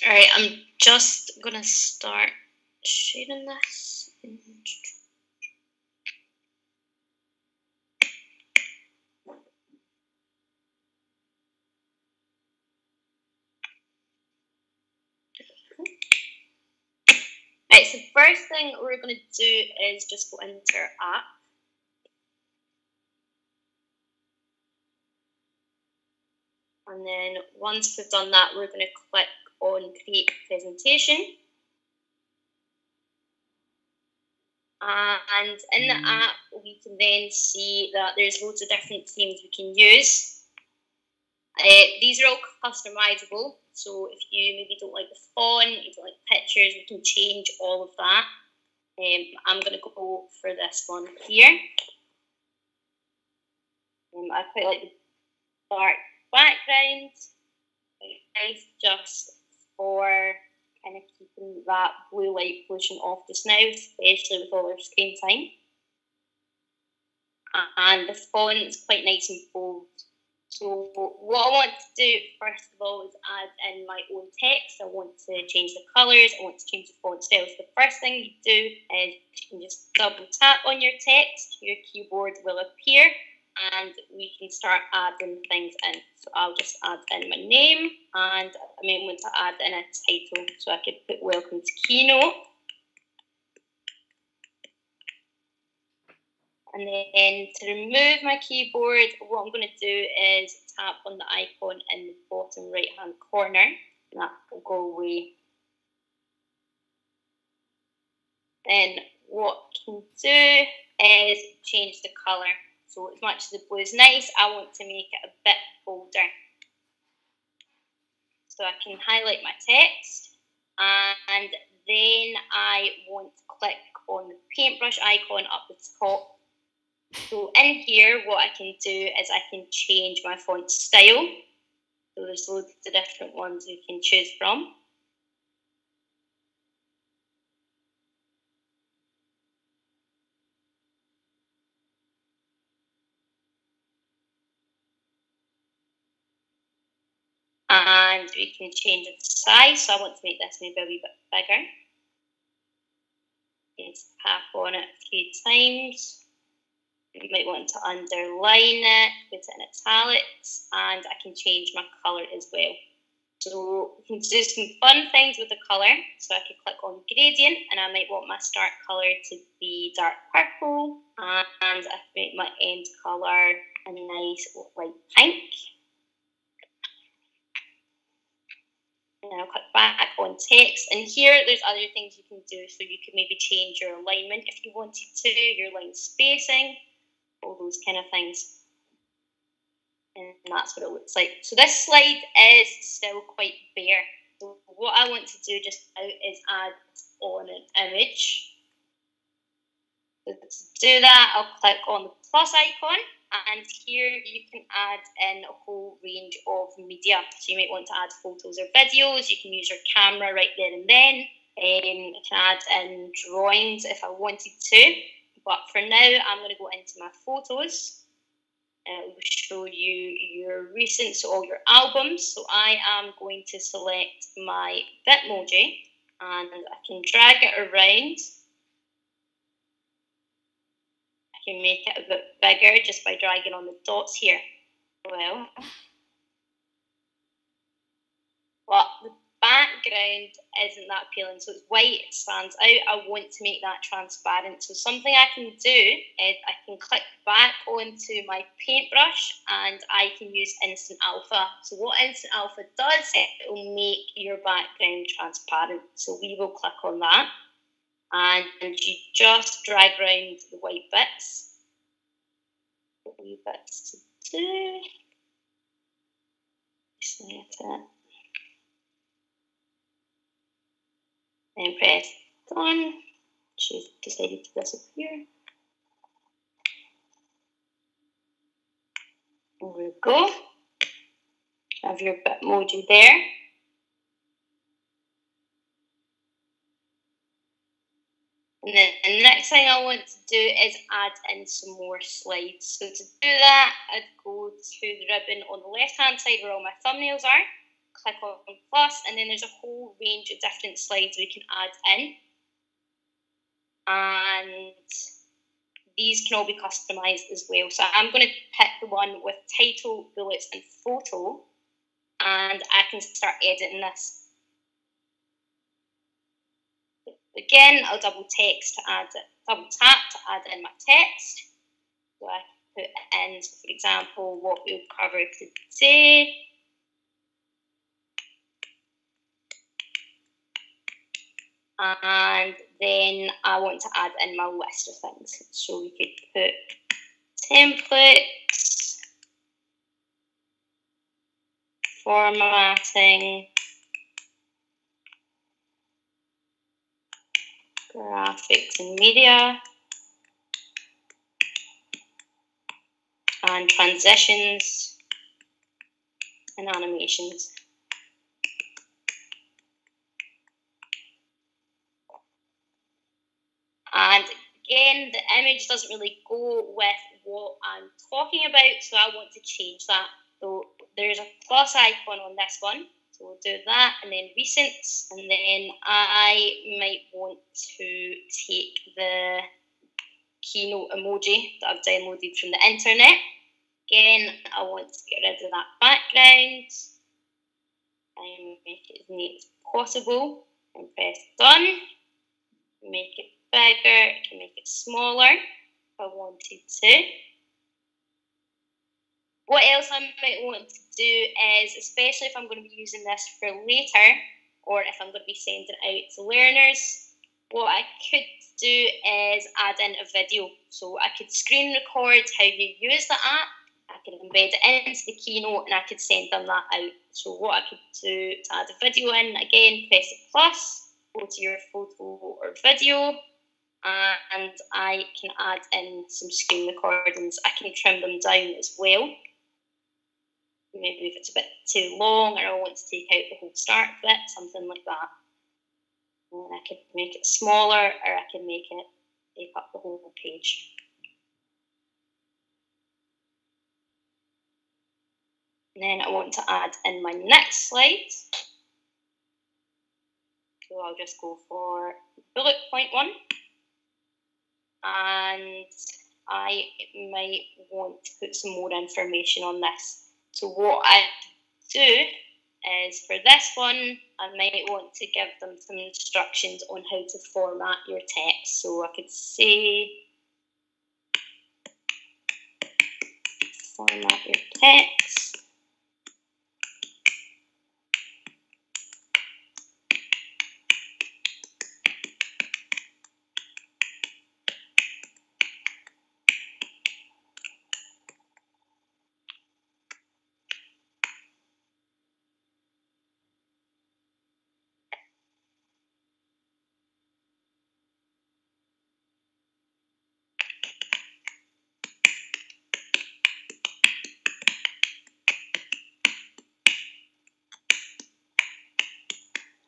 Alright, I'm just gonna start sharing this. Right, so the first thing we're going to do is just go into our app. And then once we've done that, we're going to click on Create Presentation. And in the app, we can then see that there's loads of different themes we can use. These are all customizable. So if you maybe don't like the font, you don't like pictures, we can change all of that. I'm going to go for this one here. I quite like the dark background. Nice just for kind of keeping that blue light pollution off just now, especially with all our screen time. And the font is quite nice and bold. So what I want to do first of all is add in my own text. I want to change the colours, I want to change the font style. So the first thing you do is you can just double tap on your text, your keyboard will appear, and we can start adding things in. So I'll just add in my name, and I may want to add in a title. So I could put Welcome to Keynote. And then to remove my keyboard, what I'm going to do is tap on the icon in the bottom right-hand corner, and that will go away. Then what I can do is change the colour. So as much as the blue is nice, I want to make it a bit bolder. So I can highlight my text, and then I want to click on the paintbrush icon up the top. So in here, what I can do is I can change my font style. So there's loads of different ones you can choose from. And we can change the size. So I want to make this maybe a wee bit bigger. Just tap on it a few times. You might want to underline it, put it in italics, and I can change my colour as well. So we can do some fun things with the colour. So I can click on gradient, and I might want my start colour to be dark purple, and I can make my end colour a nice light pink. And I'll click back on text, and here there's other things you can do. So you could maybe change your alignment if you wanted to, your line spacing, all those kind of things. And that's what it looks like. So this slide is still quite bare. So what I want to do just now is add on an image. So to do that, I'll click on the plus icon, and here you can add in a whole range of media. So you might want to add photos or videos. You can use your camera right there and then. You can add in drawings if I wanted to. But for now, I'm going to go into my photos. It will show you your recent, so all your albums. So I am going to select my Bitmoji, and I can drag it around. I can make it a bit bigger just by dragging on the dots here. Well, but the background isn't that appealing, so it's white, it stands out. I want to make that transparent. So something I can do is I can click back onto my paintbrush, and I can use Instant Alpha. So what Instant Alpha does, it will make your background transparent. So we will click on that, and you just drag around the white bits. Wee bits to do. Select it. And press done. She's decided to disappear. There we go. Have your Bitmoji there. And then the next thing I want to do is add in some more slides. So to do that, I'd go to the ribbon on the left-hand side where all my thumbnails are, click on plus, and then there's a whole range of different slides we can add in. And these can all be customized as well. So I'm going to pick the one with title, bullets, and photo, and I can start editing this. Again, I'll double tap to add in my text. So I put in, for example, what we'll cover today. And then I want to add in my list of things. So we could put templates, formatting, graphics and media, and transitions and animations. And again, the image doesn't really go with what I'm talking about, so I want to change that. So there's a plus icon on this one, so we'll do that, and then recents, and then I might want to take the Keynote emoji that I've downloaded from the internet. Again, I want to get rid of that background and make it as neat as possible, and press done. Make it bigger, I can make it smaller if I wanted to. What else I might want to do is, especially if I'm going to be using this for later, or if I'm going to be sending it out to learners, what I could do is add in a video. So I could screen record how you use the app, I could embed it into the Keynote, and I could send them that out. So what I could do to add a video in, again, press the plus, go to your photo or video, and I can add in some screen recordings. I can trim them down as well. Maybe if it's a bit too long, or I want to take out the whole start bit, something like that. And I could make it smaller, or I can make it take up the whole page. And then I want to add in my next slide. So I'll just go for bullet point one. And I might want to put some more information on this. So what I do is, for this one, I might want to give them some instructions on how to format your text. So I could say, format your text.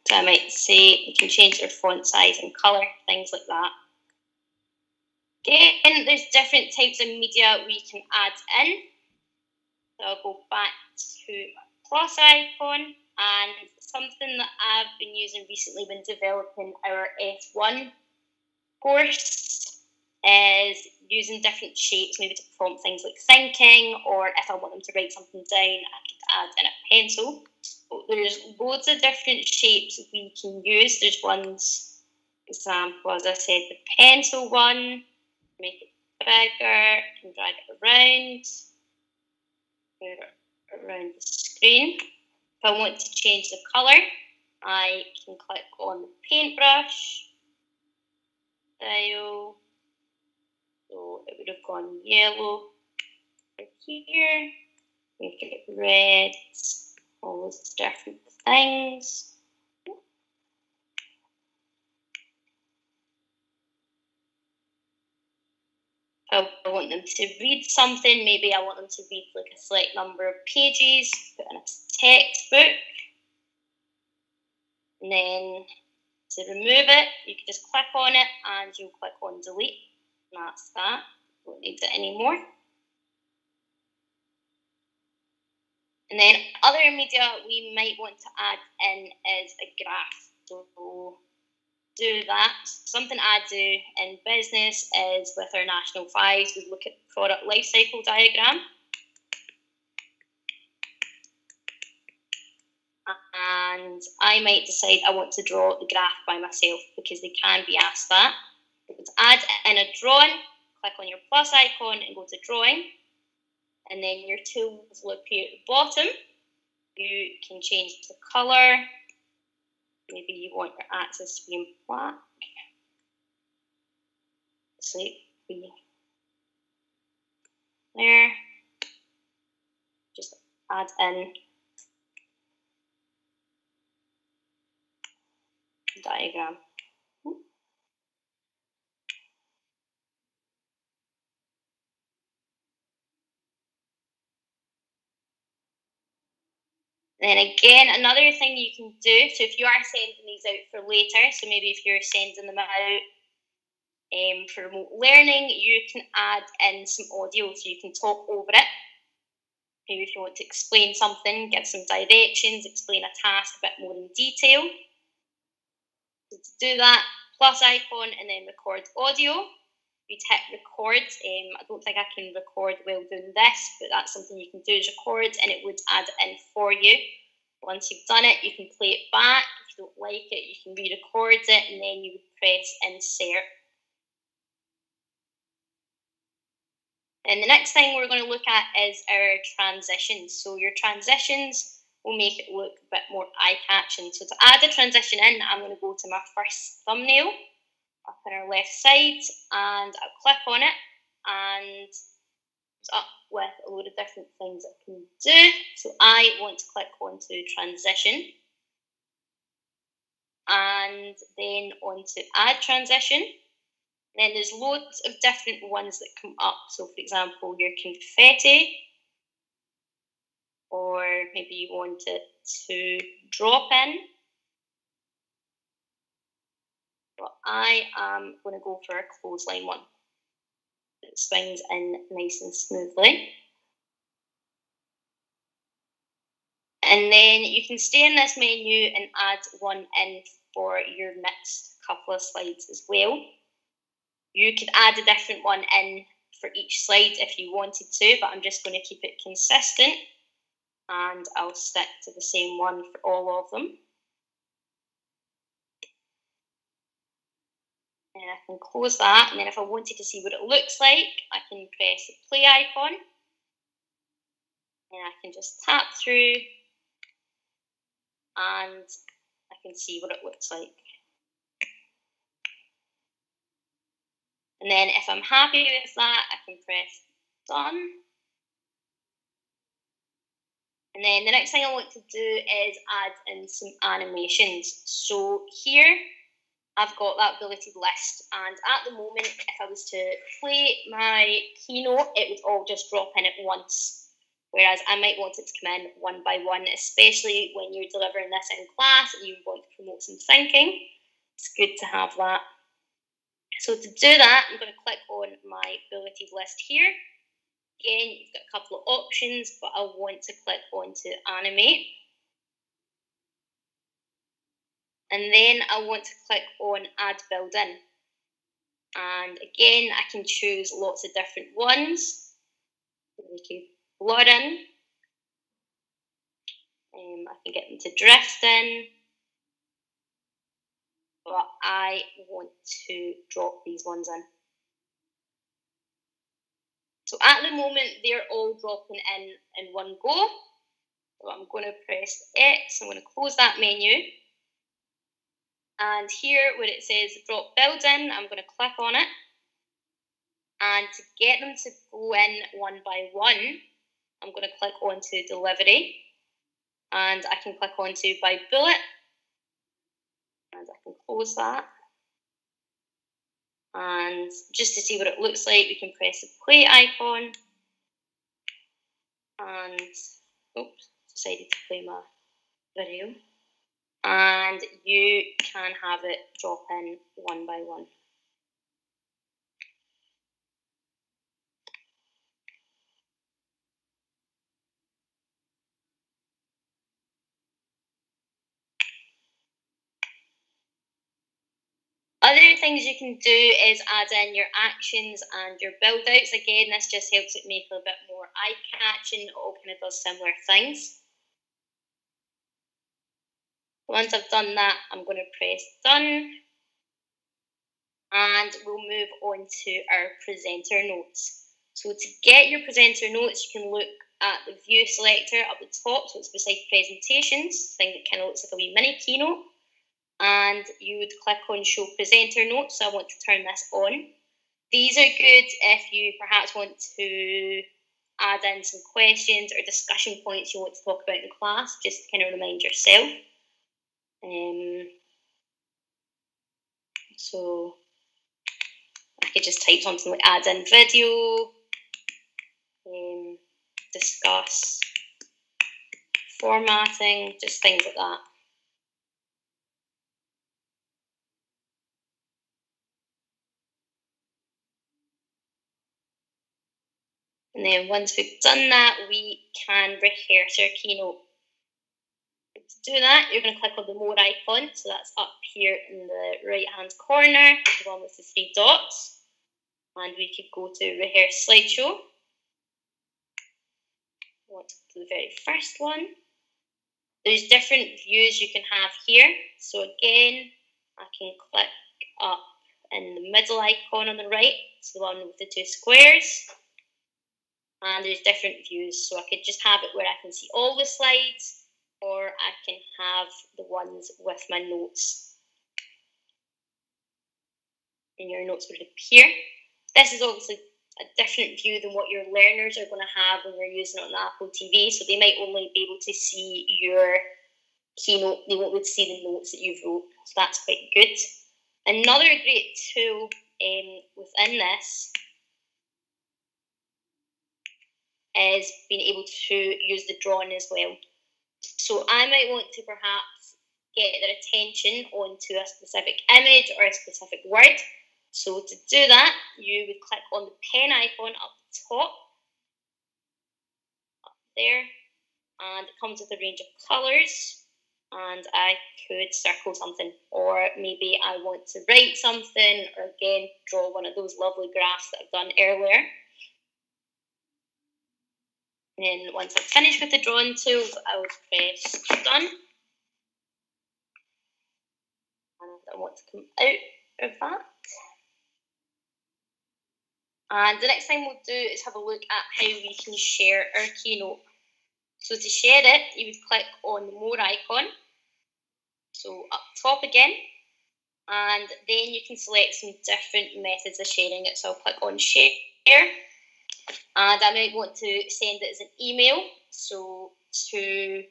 So I might say you can change their font size and colour, things like that. Again, there's different types of media we can add in. So I'll go back to my plus icon, and something that I've been using recently when developing our S1 course is using different shapes, maybe to prompt things like thinking, or if I want them to write something down, I could add in a pencil. So there's loads of different shapes we can use. There's ones, example, as I said, the pencil one, make it bigger, can drag it around the screen. If I want to change the colour, I can click on the paintbrush style. So it would have gone yellow over here, make it red, all those different things. If I want them to read something, maybe I want them to read like a select number of pages, put in a textbook. And then to remove it, you can just click on it and you'll click on delete. And that's that. Don't need it anymore. And then other media we might want to add in is a graph. So do that. Something I do in business is with our national fives, we look at product life cycle diagram. And I might decide I want to draw the graph by myself because they can be asked that. To add in a drawing, click on your plus icon and go to drawing. And then your tools will appear at the bottom. You can change the colour. Maybe you want your axis to be in black. So there. Just add in diagram. Then again, another thing you can do, so if you are sending these out for later, so maybe if you're sending them out for remote learning, you can add in some audio so you can talk over it. Maybe if you want to explain something, give some directions, explain a task a bit more in detail. So to do that, plus icon and then record audio. You'd hit record. I don't think I can record while doing this, but that's something you can do is record and it would add it in for you. Once you've done it, you can play it back. If you don't like it, you can re-record it and then you would press insert. And the next thing we're going to look at is our transitions. So your transitions will make it look a bit more eye-catching. So to add a transition in, I'm going to go to my first thumbnail up on our left side and I'll click on it and it's up with a load of different things I can do. So I want to click onto transition and then onto add transition. Then there's loads of different ones that come up. So for example, your confetti, or maybe you want it to drop in. But I am going to go for a clothesline one. It swings in nice and smoothly. And then you can stay in this menu and add one in for your next couple of slides as well. You could add a different one in for each slide if you wanted to, but I'm just going to keep it consistent and I'll stick to the same one for all of them. And I can close that, and then if I wanted to see what it looks like, I can press the play icon and I can just tap through and I can see what it looks like. And then if I'm happy with that, I can press done. And then the next thing I want to do is add in some animations. So here I've got that ability list, and at the moment, if I was to play my Keynote, it would all just drop in at once. Whereas I might want it to come in one by one, especially when you're delivering this in class and you want to promote some thinking. It's good to have that. So to do that, I'm going to click on my ability list here. Again, you've got a couple of options, but I want to click on to animate. And then I want to click on add Belden. And again, I can choose lots of different ones. We can blur in. I can get them to drift in. But I want to drop these ones in. So at the moment, they're all dropping in one go. So I'm going to press X. I'm going to close that menu. And here where it says drop Belden, I'm going to click on it. And to get them to go in one by one, I'm going to click onto delivery. And I can click onto by bullet. And I can close that. And just to see what it looks like, we can press the play icon. And, oops, decided to play my video. And you can have it drop in one by one. Other things you can do is add in your actions and your build outs. Again, this just helps it make it a bit more eye-catching. It all kind of does similar things. Once I've done that, I'm going to press done. And we'll move on to our presenter notes. So to get your presenter notes, you can look at the view selector up the top. So it's beside presentations, thing that kind of looks like a wee mini keynote. And you would click on show presenter notes. So I want to turn this on. These are good if you perhaps want to add in some questions or discussion points you want to talk about in class, just to kind of remind yourself. So I could just type something like add in video, discuss formatting, just things like that. And then once we've done that, we can rehearse our keynote. To do that, you're going to click on the more icon. So that's up here in the right-hand corner, the one with the 3 dots. And we could go to rehearse slideshow. I want to do the very first one. There's different views you can have here. So again, I can click up in the middle icon on the right. It's the one with the 2 squares. And there's different views. So I could just have it where I can see all the slides, or I can have the ones with my notes. And your notes would appear. This is obviously a different view than what your learners are going to have when you're using it on the Apple TV. So they might only be able to see your keynote. They won't be able to see the notes that you've wrote. So that's quite good. Another great tool within this is being able to use the drawing as well. So I might want to perhaps get their attention onto a specific image or a specific word. So to do that, you would click on the pen icon up the top, up there, and it comes with a range of colours, and I could circle something, or maybe I want to write something, or again, draw one of those lovely graphs that I've done earlier. And then once I've finished with the drawing tools, I would press done. And I want to come out of that. And the next thing we'll do is have a look at how we can share our keynote. So to share it, you would click on the more icon. So up top again. And then you can select some different methods of sharing it. So I'll click on share. And I might want to send it as an email, so to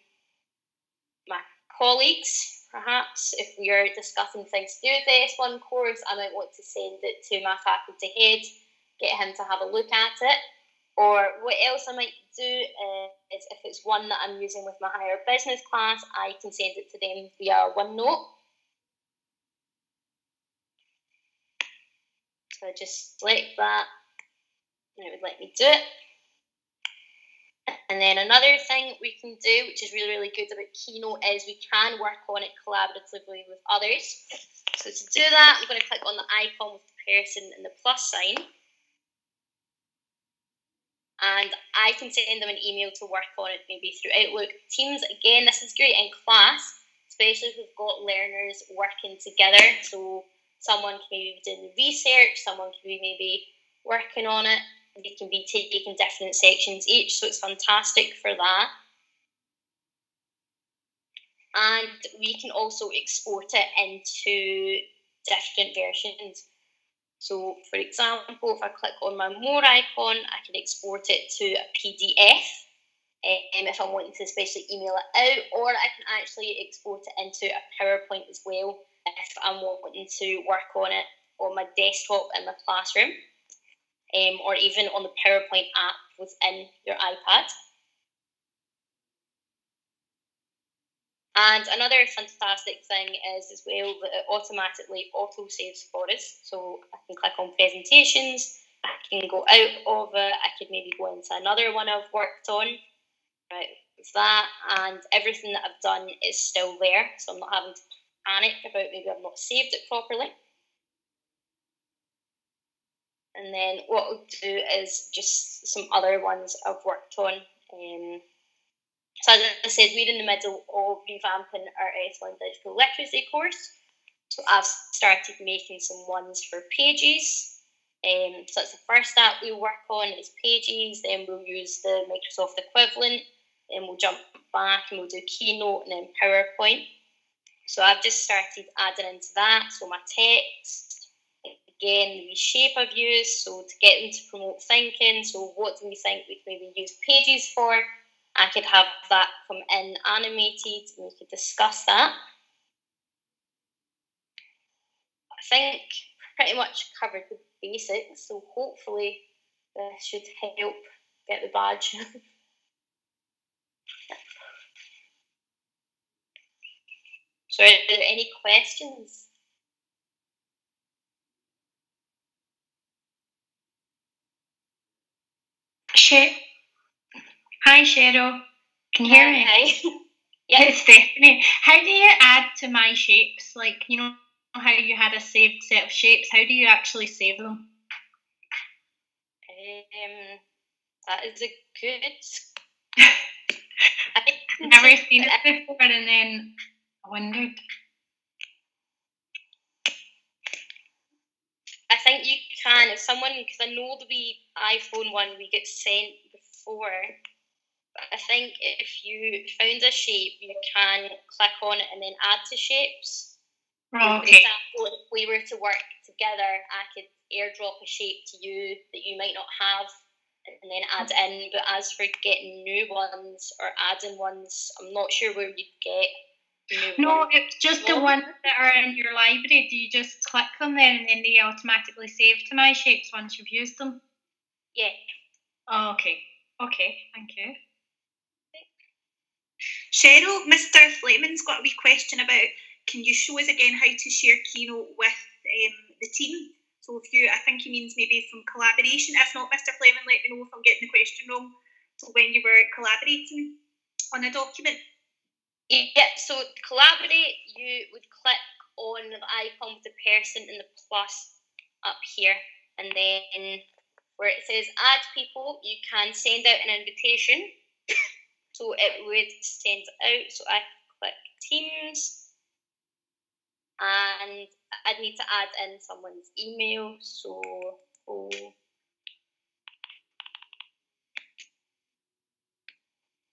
my colleagues, perhaps, if we are discussing things to do with the S1 course, I might want to send it to my faculty head, get him to have a look at it. Or what else I might do is if it's one that I'm using with my higher business class, I can send it to them via OneNote. So I just select that. And it would let me do it. And then another thing we can do, which is really, really good about Keynote, is we can work on it collaboratively with others. So to do that, I'm going to click on the icon with the person and the plus sign. And I can send them an email to work on it, maybe through Outlook. Teams, again, this is great in class, especially if we've got learners working together. So someone can be doing the research, someone can be maybe working on it. They can be taking different sections each, so it's fantastic for that. And we can also export it into different versions. So, for example, if I click on my more icon, I can export it to a PDF if I'm wanting to especially email it out, or I can actually export it into a PowerPoint as well if I'm wanting to work on it on my desktop in my classroom. Or even on the PowerPoint app within your iPad. And another fantastic thing is as well that it automatically auto-saves for us. So I can click on presentations, I can go out of it, I could maybe go into another one I've worked on, right, with that, and everything that I've done is still there, so I'm not having to panic about maybe I've not saved it properly. And then what we'll do is just some other ones I've worked on. So as I said, we're in the middle of revamping our S1 digital literacy course. So I've started making some ones for pages. So that's the first app we work on is pages. Then we'll use the Microsoft equivalent. Then we'll jump back and we'll do Keynote and then PowerPoint. So I've just started adding into that. So my text, again, the shape I've used. So to get them to promote thinking. So what do we think we can maybe use pages for? I could have that come in animated and we could discuss that. I think pretty much covered the basics, so hopefully this should help get the badge. So are there any questions? Hi Cheryl, can you hear me? Hi. Yeah. It's Stephanie. How do you add to my shapes? Like, you know how you had a saved set of shapes, how do you actually save them? That is a good... I've never seen it before and then I wondered. I think you can, if someone, because I know the wee iPhone one we get sent before, but I think if you found a shape, you can click on it and then add to shapes. Oh, okay. For example, if we were to work together, I could airdrop a shape to you that you might not have and then add in. But as for getting new ones or adding ones, I'm not sure where you'd get new ones. It's just the ones that are in your library. Do you just click them there and then they automatically save to my shapes once you've used them? Yeah. Oh, okay. Okay, thank you. Cheryl, Mr. Fleming's got a wee question about, can you show us again how to share Keynote with the team? So if you, I think he means maybe from collaboration. If not, Mr. Fleming, let me know if I'm getting the question wrong. So when you were collaborating on a document. Yeah, so to collaborate, you would click on the icon with the person and the plus up here. And then where it says add people, you can send out an invitation. So it would send out. So I click Teams. And I'd need to add in someone's email. So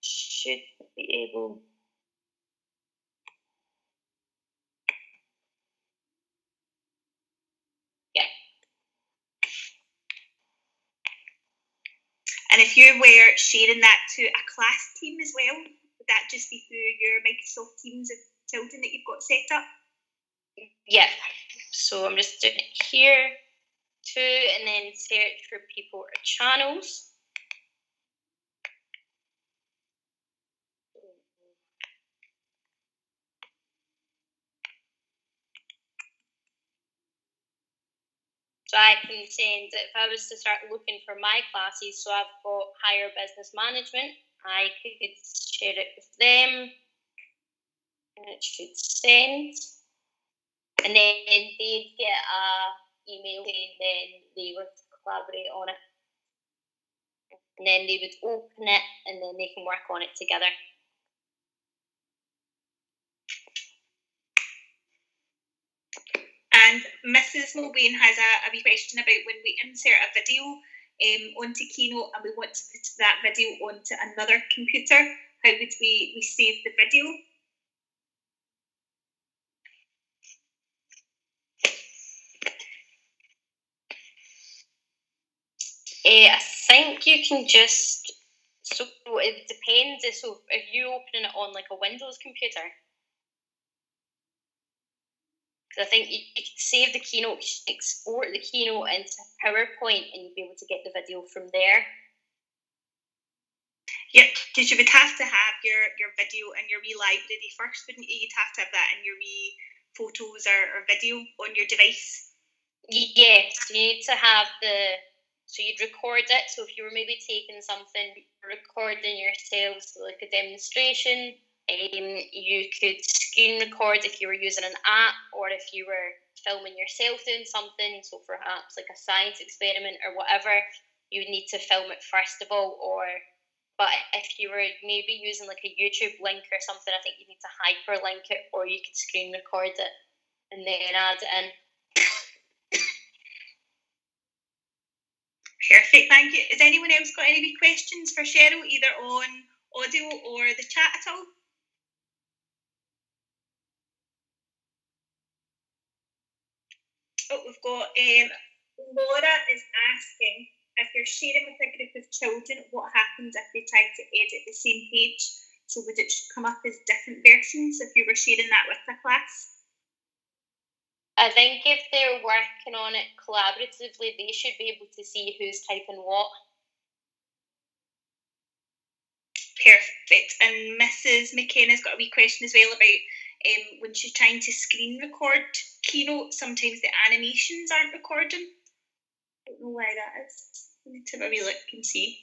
should be able. Yeah. And if you were sharing that to a class team as well, would that just be through your Microsoft Teams of Tilden that you've got set up? Yeah. So I'm just doing it here too, and then search for people or channels. So I can send, if I was to start looking for my classes, so I've got higher business management, I could share it with them, and it should send. And then they'd get an email saying then they would collaborate on it. And then they would open it and then they can work on it together. And Mrs. Mulvane has a wee question about when we insert a video onto Keynote and we want to put that video onto another computer, how would we save the video? I think you can just, so it depends, so if you're opening it on like a Windows computer, because I think you could save the Keynote, export the Keynote into PowerPoint and you'd be able to get the video from there. Yeah, because you would have to have your video in your wee library first, wouldn't you? You'd have to have that in your wee photos or video on your device. Yes, you need to have so you'd record it. So if you were maybe taking something, recording yourselves like a demonstration, you could screen record if you were using an app or if you were filming yourself doing something, so perhaps like a science experiment or whatever, you would need to film it first of all. But if you were maybe using like a YouTube link or something, I think you need to hyperlink it, or you could screen record it and then add it in. Perfect, thank you. Has anyone else got any wee questions for Sheryl, either on audio or the chat at all? Oh, we've got Laura is asking, if you're sharing with a group of children, what happens if they try to edit the same page? So would it come up as different versions if you were sharing that with the class? I think if they're working on it collaboratively, they should be able to see who's typing what. Perfect. And Mrs. McKenna's got a wee question as well about when she's trying to screen record Keynote, sometimes the animations aren't recording. I don't know why that is. I need to have a wee look and see.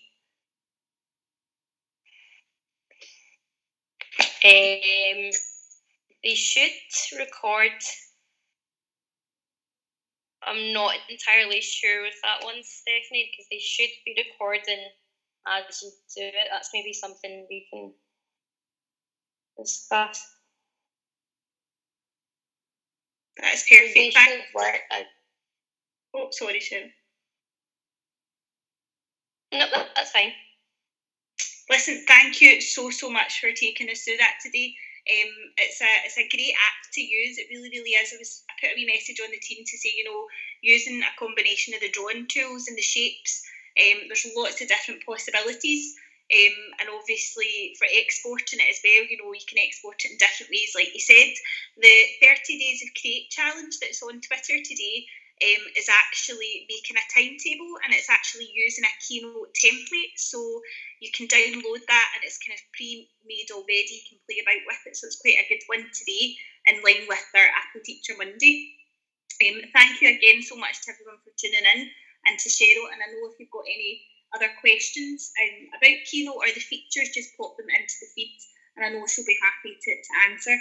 They should record. I'm not entirely sure with that one, Stephanie, because they should be recording as you do it. That's maybe something we can discuss. That's perfect. They should work. Oh, sorry, Sheryl. No, that's fine. Listen, thank you so much for taking us through that today. It's a great app to use. It really is. I put a wee message on the team to say, using a combination of the drawing tools and the shapes, there's lots of different possibilities. And obviously for exporting it as well, you can export it in different ways. Like you said, the 30 Days of Create challenge that's on Twitter today is actually making a timetable, and it's actually using a Keynote template. So you can download that, and it's kind of pre-made already. You can play about with it. So it's quite a good one today, in line with our Apple Teacher Monday. Thank you again so much to everyone for tuning in, and to Sheryl. And I know if you've got any other questions about Keynote or the features, just pop them into the feed, and I know she'll be happy to answer.